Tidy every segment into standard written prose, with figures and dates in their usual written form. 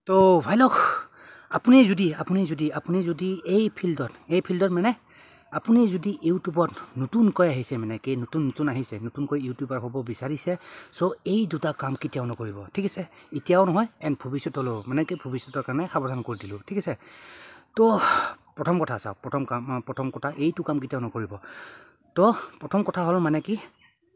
তো ভাই লোক আপুনি যদি এই ফিল্ডত মানে আপুনি যদি ইউটিউবত নতুনকৈ আহিছে মানে কি নতুন আহিছে নতুনকৈ ইউটিউবাৰ হ'ব বিচাৰিছে চ' এই দুটা কাম কেতিয়াও নকৰিব ঠিক আছে এতিয়াও নহয় এণ্ড ভৱিষ্যতলৈও মানে কি ভৱিষ্যতৰ কাৰণে সাৱধান কৰি দিলোঁ ঠিক আছে তো প্ৰথম কথা চাওক প্ৰথম কথা এইটো কাম কেতিয়াও নকৰিব তো প্ৰথম কথা হ'ল মানে কি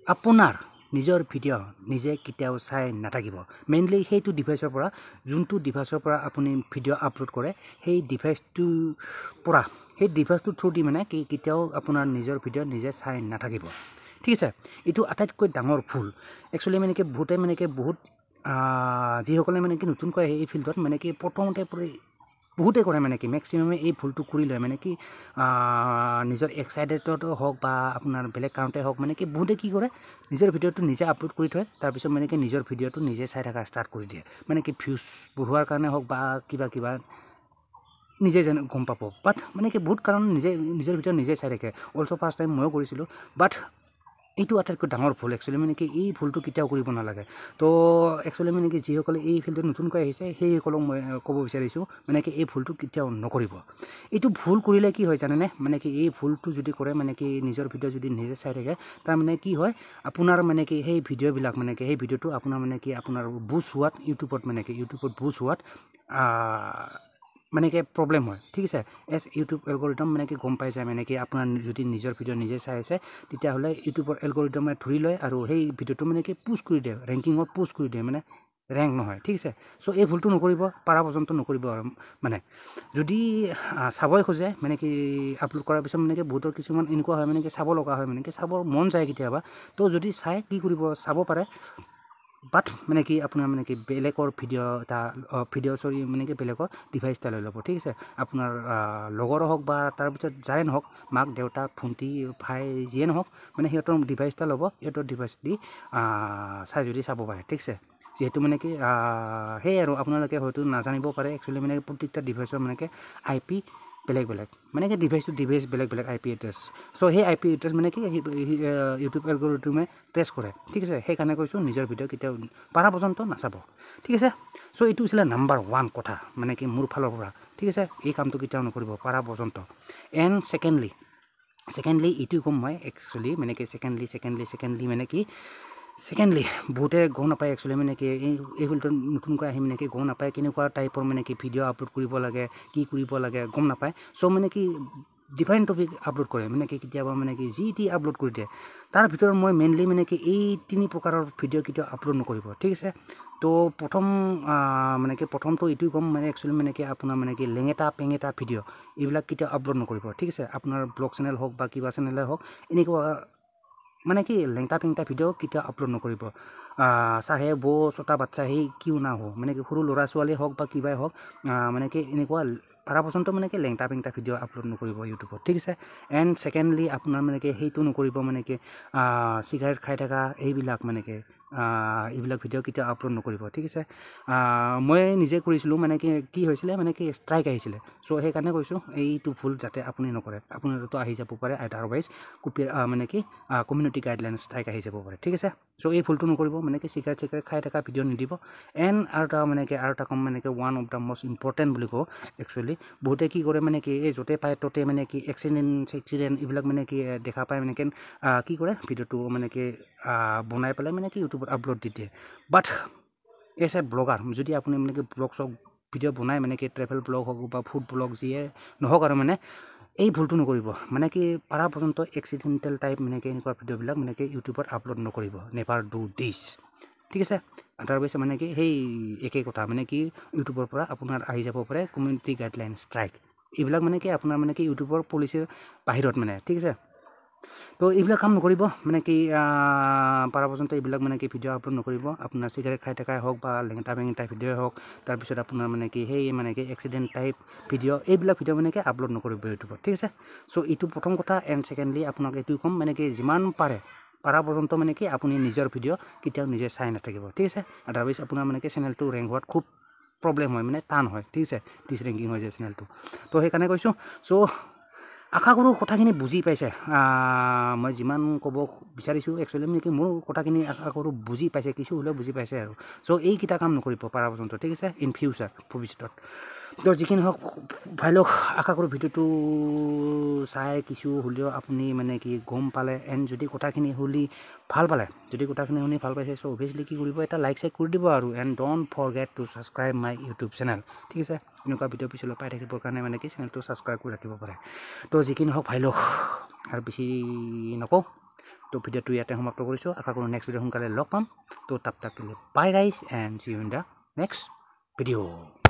আপোনাৰ নিজৰ ভিডিঅ' নিজে কেতিয়াও চাই নাথাকিব মেইনলি সেইটো ডিভাইচৰ পৰা যোনটো ডিভাইচৰ পৰা আপুনি ভিডিঅ' আপলোড কৰে সেই ডিভাইচটোৰ থ্ৰু দি মানে কি কেতিয়াও আপোনাৰ নিজৰ ভিডিঅ' নিজে চাই নাথাকিব ঠিক আছে এইটো আটাইতকৈ ডাঙৰ ভুল একচুৱেলি মানে কি বহুত যিসকলে মানে কি নতুনকৈ আহে এই ফিল্ডত মানে কি প্ৰথমতে বহুতে কৰে মানে কি মেক্সিমামে এই ভুলটো কৰি লয় মানে কি নিজৰ এক্সাইটেডতো হওক বা আপোনাৰ বেলেগ কাৰণতে হওক মানে কি বহুতে কি কৰে নিজৰ ভিডিঅ'টো নিজে আপলোড কৰি থয় তাৰপিছত মানে কি নিজৰ ভিডিঅ'টো নিজে চাই থকা ষ্টাৰ্ট কৰি দিয়ে মানে কি ভিউজ বঢ়োৱাৰ কাৰণে হওক বা কিবা নিজে যেন গম পাব বাট মানে কি বহুত কাৰণ নিজৰ ভিডিঅ' নিজে চাই থাকে অলছ' ফাৰ্ষ্ট টাইম ময়ো কৰিছিলোঁ বাট এইটো আটাইতকৈ ডাঙৰ ভুল একচুৱেলি মানে কি এই ভুলটো কেতিয়াও কৰিব নালাগে তো একচুৱেলি মানে কি যিসকলে এই ফিল্ডত নতুনকৈ আহিছে সেইসকলক মই ক'ব বিচাৰিছোঁ মানে কি এই ভুলটো কেতিয়াও নকৰিব এইটো ভুল কৰিলে কি হয় জানেনে মানে কি এই ভুলটো যদি কৰে মানে কি নিজৰ ভিডিঅ' যদি নিজে চাই থাকে তাৰমানে কি হয় আপোনাৰ মানে কি সেই ভিডিঅ'বিলাক মানে কি সেই ভিডিঅ'টো আপোনাৰ মানে কি আপোনাৰ বুজ হোৱাত ইউটিউবত বুজ হোৱাত মানে কি প্ৰব্লেম হয় ঠিক আছে ইউটিউব এলগৰিদম মানে কি গম পাই যায় মানে কি আপোনাৰ যদি নিজৰ ভিডিঅ' নিজে চাই আছে তেতিয়াহ'লে ইউটিউবৰ এলগৰিদমে ধৰি লয় আৰু সেই ভিডিঅ'টো মানে কি পুছ কৰি দিয়ে ৰেংকিঙত পুছ কৰি দিয়ে মানে ৰেংক নহয় ঠিক আছে চ' এই ভুলটো নকৰিব পাৰা পৰ্যন্ত নকৰিব আৰু মানে যদি চাবই খোজে মানে কি আপলোড কৰাৰ পিছত মানে কি বহুতৰ কিছুমান এনেকুৱা হয় মানে কি চাব লগা হয় মানে কি চাবৰ মন যায় কেতিয়াবা তো যদি চাই কি কৰিব চাব পাৰে বাট মানে কি আপোনাৰ মানে কি বেলেগৰ ভিডিঅ' মানে কি বেলেগৰ ডিভাইচ এটা লৈ ল'ব ঠিক আছে আপোনাৰ লগৰো হওক বা তাৰপিছত যাৰে নহওক মাক দেউতাক ভণ্টি ভাই যিয়ে নহওক মানে সিহঁতৰ ডিভাইচ এটা ল'ব সিহঁতৰ ডিভাইচ দি চাই যদি চাব পাৰে ঠিক আছে যিহেতু মানে কি সেই আৰু আপোনালোকে হয়তো নাজানিব পাৰে একচুৱেলি মানে প্ৰত্যেকটা ডিভাইচৰ মানে কি IP বেলেগ মানে কি ডিভাইচ বেলেগ IP এড্ৰেছ চ' সেই IP এড্ৰেছ মানে কি ইউটিউব এলগৰিদমে ট্ৰেছ কৰে ঠিক আছে সেইকাৰণে কৈছোঁ নিজৰ ভিডিঅ' কেতিয়াও পাৰা পৰ্যন্ত নাচাব ঠিক আছে চ' এইটো হৈছিলে নাম্বাৰ 1 কথা মানে কি মোৰ ফালৰ পৰা ঠিক আছে এই কামটো কেতিয়াও নকৰিব পাৰা পৰ্যন্ত এণ্ড ছেকেণ্ডলি এইটো ক'ম মই একচুৱেলি মানে কি ছেকেণ্ডলি মানে কি বহুতে গম নাপায় একচুৱেলি মানে কি এই ফিল্ডত নতুনকৈ আহি মানে কি গম নাপায় কেনেকুৱা টাইপৰ মানে কি ভিডিঅ' আপলোড কৰিব লাগে কি কৰিব লাগে গম নাপায় চ' মানে কি ডিফাৰেণ্ট টপিক আপলোড কৰে মানে কি কেতিয়াবা মানে কি যি টি আপলোড কৰি দিয়ে তাৰ ভিতৰত মই মেইনলি মানে কি এই 3 প্ৰকাৰৰ ভিডিঅ' কেতিয়াও আপলোড নকৰিব ঠিক আছে তো প্ৰথমটো এইটোৱে ক'ম মানে একচুৱেলি মানে কি আপোনাৰ মানে কি পেঙেটা ভিডিঅ' এইবিলাক কেতিয়াও আপলোড নকৰিব ঠিক আছে আপোনাৰ ব্লগ চেনেল হওক বা কিবা চেনেলে হওক এনেকুৱা মানে কি লেংটা ভিডিঅ' কেতিয়াও আপলোড নকৰিব চাহে বৌ ছটা বাচ্চা সেই কিয় না হওক মানে কি সৰু ল'ৰা ছোৱালী হওক বা কিবাই হওক মানে কি এনেকুৱা পাৰা পৰ্যন্ত মানে কি লেংটা ভিডিঅ' আপলোড নকৰিব ইউটিউবত ঠিক আছে এণ্ড ছেকেণ্ডলি আপোনাৰ মানে কি সেইটো নকৰিব মানে কি চিগাৰেট খাই থকা এইবিলাক মানে কি এইবিলাক ভিডিঅ' কেতিয়াও আপলোড নকৰিব ঠিক আছে মই নিজে কৰিছিলোঁ মানে কি হৈছিলে মানে কি ষ্ট্ৰাইক আহিছিলে চ' সেইকাৰণে কৈছোঁ এইটো ভুল যাতে আপুনি নকৰে আপোনাৰতো আহি যাব পাৰে আদাৰৱাইজ মানে কি কমিউনিটি গাইডলাইন ষ্ট্ৰাইক আহি যাব পাৰে ঠিক আছে চ' এই ভুলটো নকৰিব মানে কি চিগাৰেট খাই থকা ভিডিঅ' নিদিব এণ্ড আৰু এটা কম মানে কি one of the most important বুলি কওঁ একচুৱেলি বহুতে কি কৰে মানে কি এই য'তে পায় ত'তে মানে কি এক্সিডেণ্ট এইবিলাক মানে কি দেখা পায় মানে কি কৰে ভিডিঅ'টো মানে কি বনাই পেলাই মানে কি ইউটিউবত আপলোড দি দিয়ে বাট এজ এ ব্লগাৰ যদি আপুনি মানে কি ভিডিঅ' বনাই মানে কি ট্ৰেভেল ব্লগ হওক বা ফুড ব্লগ যিয়ে নহওক আৰু মানে এই ভুলটো নকৰিব মানে কি পাৰা পৰ্যন্ত এক্সিডেণ্টেল টাইপ মানে কি এনেকুৱা ভিডিঅ'বিলাক মানে কি ইউটিউবত আপলোড নকৰিব নেভাৰ ডু দিছ ঠিক আছে আদাৰৱাইজ মানে কি সেই একেই কথা মানে কি ইউটিউবৰ পৰা আপোনাৰ আহি যাব পাৰে কমিউনিটি গাইডলাইন ষ্ট্ৰাইক এইবিলাক মানে কি আপোনাৰ মানে কি ইউটিউবৰ পলিচিৰ বাহিৰত মানে ঠিক আছে তো এইবিলাক কাম নকৰিব মানে কি পাৰা পৰ্যন্ত এইবিলাক মানে কি ভিডিঅ' আপলোড নকৰিব আপোনাৰ চিগাৰেট খাই থকাই হওক বা লেংটা ভিডিঅ'ই হওক তাৰপিছত আপোনাৰ মানে কি সেই মানে কি এক্সিডেণ্ট টাইপ ভিডিঅ' এইবিলাক ভিডিঅ' মানে কি আপলোড নকৰিব ইউটিউবত ঠিক আছে চ' এইটো প্ৰথম কথা এণ্ড ছেকেণ্ডলি আপোনাক এইটোৱে ক'ম মানে কি যিমান পাৰা পৰ্যন্ত মানে কি আপুনি নিজৰ ভিডিঅ' কেতিয়াও নিজে চাই নাথাকিব ঠিক আছে আদাৰৱাইজ আপোনাৰ মানে কি চেনেলটো ৰেংক হোৱাত খুব প্ৰব্লেম হয় মানে টান হয় ঠিক আছে ৰেংকিং হৈ যায় চেনেলটো তো সেইকাৰণে কৈছোঁ চ' আশা কৰোঁ কথাখিনি বুজি পাইছে মই যিমান ক'ব বিচাৰিছোঁ একচুৱেলি মানে কি মোৰ কথাখিনি আশা কৰোঁ বুজি পাইছে কিছু হ'লেও বুজি পাইছে আৰু চ' এইকেইটা কাম নকৰিব পাৰা পৰ্যন্ত ঠিক আছে ইন ফিউচাৰ ভৱিষ্যতত তো যিখিনি হওক ভাই লওক আশা কৰোঁ ভিডিঅ'টো চাই কিছু হ'লেও আপুনি মানে কি গম পালে এণ্ড যদি কথাখিনি শুনি ভাল পালে যদি কথাখিনি শুনি ভাল পাইছে চ' অভিয়াছলি কি কৰিব এটা লাইক চাইক কৰি দিব আৰু and don't forget two subscribe my YouTube channel ঠিক আছে এনেকুৱা ভিডিঅ' পিছলৈ পাই থাকিবৰ কাৰণে মানে কি চেনেলটো ছাবস্ক্ৰাইব কৰি ৰাখিব পাৰে তো যিখিনি হওক ভাই লওক আৰু বেছি নকওঁ তো ভিডিঅ'টো ইয়াতে সমাপ্ত কৰিছোঁ আশা কৰোঁ নেক্সট ভিডিঅ' সোনকালে লগ পাম তো তাপ bye guys and see you in the next video'